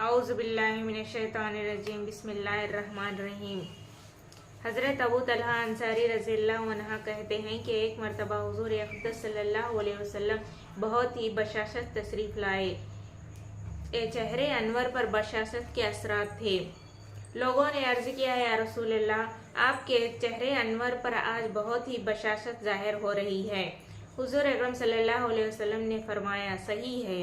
اعوذ باللہ من الشیطان الرجیم بسم اللہ الرحمن الرحیم۔ حضرت ابو طلحہ انصاری رضی اللہ عنہ کہتے ہیں کہ ایک مرتبہ حضور اقدس صلی اللہ علیہ وسلم بہت ہی بشاشت تشریف لائے۔ چہرے انور پر بشاشت کے اثرات تھے۔ لوگوں نے عرض کیا یا رسول اللہ، آپ کے چہرے انور پر آج بہت ہی بشاشت ظاہر ہو رہی ہے۔ حضور اکرم صلی اللہ علیہ وسلم نے فرمایا، صحیح ہے،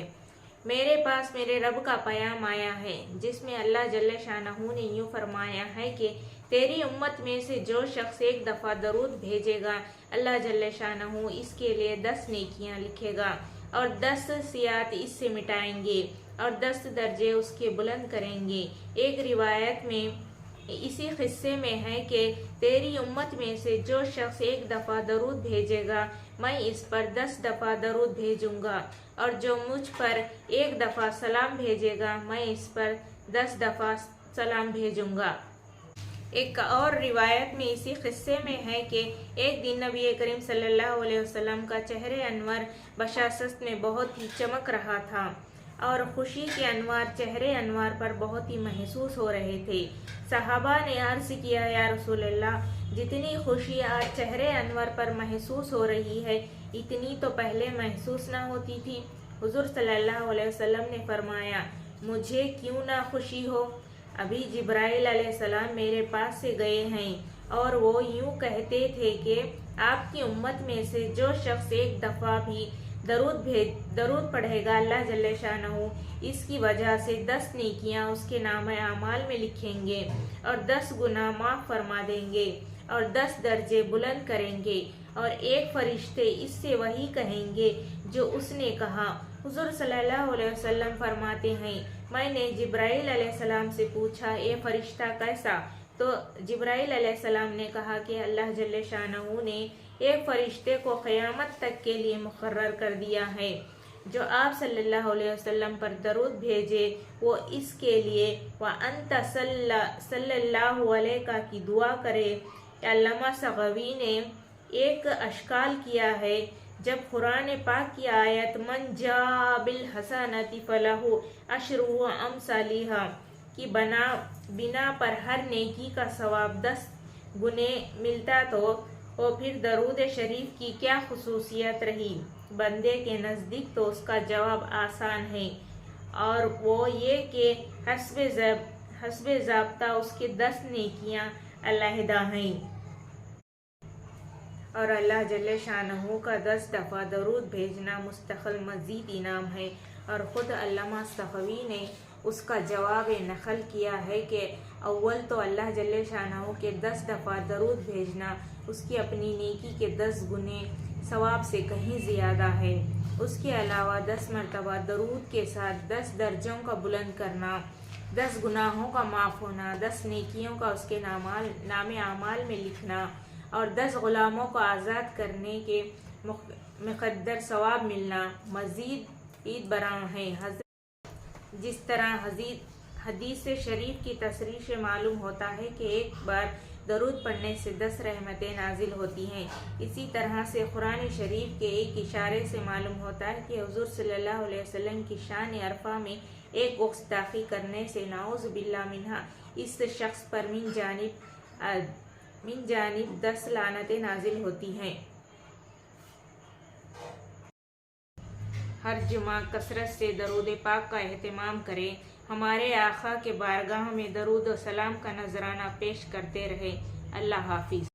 میرے پاس میرے رب کا پیام آیا ہے جس میں اللہ جل شانہ نے یوں فرمایا ہے کہ تیری امت میں سے جو شخص ایک دفعہ درود بھیجے گا، اللہ جل شانہ اس کے لیے 10 نیکیاں لکھے گا اور 10 سیئات اس سے مٹائیں گے اور 10 درجے اس کے بلند کریں گے۔ ایک روایت میں اسی قصے میں ہے کہ تیری امت میں سے جو شخص ایک دفعہ درود بھیجے گا، میں اس پر 10 دفعہ درود بھیجوں گا، اور جو مجھ پر ایک دفعہ سلام بھیجے گا، میں اس پر 10 دفعہ سلام بھیجوں گا۔ ایک اور روایت میں اسی قصے میں ہے کہ ایک دن نبی کریم صلی اللہ علیہ وسلم کا چہرے انور بشاشت میں بہت ہی چمک رہا تھا اور خوشی کے انوار چہرے انوار پر بہت ہی محسوس ہو رہے تھے۔ صحابہ نے عرض کیا یا رسول اللہ، جتنی خوشی آج چہرے انور پر محسوس ہو رہی ہے، اتنی تو پہلے محسوس نہ ہوتی تھی۔ حضور صلی اللہ علیہ وسلم نے فرمایا، مجھے کیوں نہ خوشی ہو، ابھی جبرائیل علیہ السلام میرے پاس سے گئے ہیں اور وہ یوں کہتے تھے کہ آپ کی امت میں سے جو شخص ایک دفعہ بھی درود پڑھے گا، اللہ جل شانہ اس کی وجہ سے 10 نیکیاں اس کے نام اعمال میں لکھیں گے اور 10 گناہ معاف فرما دیں گے اور 10 درجے بلند کریں گے، اور ایک فرشتے اس سے وہی کہیں گے جو اس نے کہا۔ حضور صلی اللہ علیہ وسلم فرماتے ہیں، میں نے جبرائیل علیہ السلام سے پوچھا، اے فرشتہ کیسا؟ تو جبرائیل علیہ السلام نے کہا کہ اللہ جل شانہ نے ایک فرشتے کو قیامت تک کے لیے مقرر کر دیا ہے، جو آپ صلی اللہ علیہ وسلم پر درود بھیجے وہ اس کے لیے وَأَنْتَ صلی اللہ علیہ کی دعا کرے۔ علامہ سخاوی نے ایک اشکال کیا ہے، جب قرآن پاک کی آیت من جاء بالحسنۃ فلہ عشر امثالھا کی بنا پر ہر نیکی کا ثواب 10 گنے ملتا تو پھر درود شریف کی کیا خصوصیت رہی؟ بندے کے نزدیک تو اس کا جواب آسان ہے، اور وہ یہ کہ حسب ضابطہ اس کے 10 نیکیاں علیحدہ ہیں، اور اللہ جل شانہ کا 10 دفعہ درود بھیجنا مستقل مزید انعام ہے۔ اور خود علامہ سخاوی نے اس کا جواب نقل کیا ہے کہ اول تو اللہ جل شانہ کے 10 دفعہ درود بھیجنا اس کی اپنی نیکی کے 10 گنے ثواب سے کہیں زیادہ ہے۔ اس کے علاوہ 10 مرتبہ درود کے ساتھ 10 درجوں کا بلند کرنا، 10 گناہوں کا معاف ہونا، 10 نیکیوں کا اس کے نام اعمال میں لکھنا اور 10 غلاموں کو آزاد کرنے کے مقدر ثواب ملنا مزید برآں ہے۔ جس طرح حدیث شریف کی تصریح سے معلوم ہوتا ہے کہ ایک بار درود پڑھنے سے 10 رحمتیں نازل ہوتی ہیں، اسی طرح سے قرآن شریف کے ایک اشارے سے معلوم ہوتا ہے کہ حضور صلی اللہ علیہ وسلم کی شان عرفہ میں ایک گستاخی کرنے سے نعوذ باللہ منہا اس شخص پر من جانب 10 لعنتیں نازل ہوتی ہیں۔ ہر جمعہ کثرت سے درود پاک کا اہتمام کریں، ہمارے آقا کے بارگاہ میں درود و سلام کا نذرانہ پیش کرتے رہیں۔ اللہ حافظ۔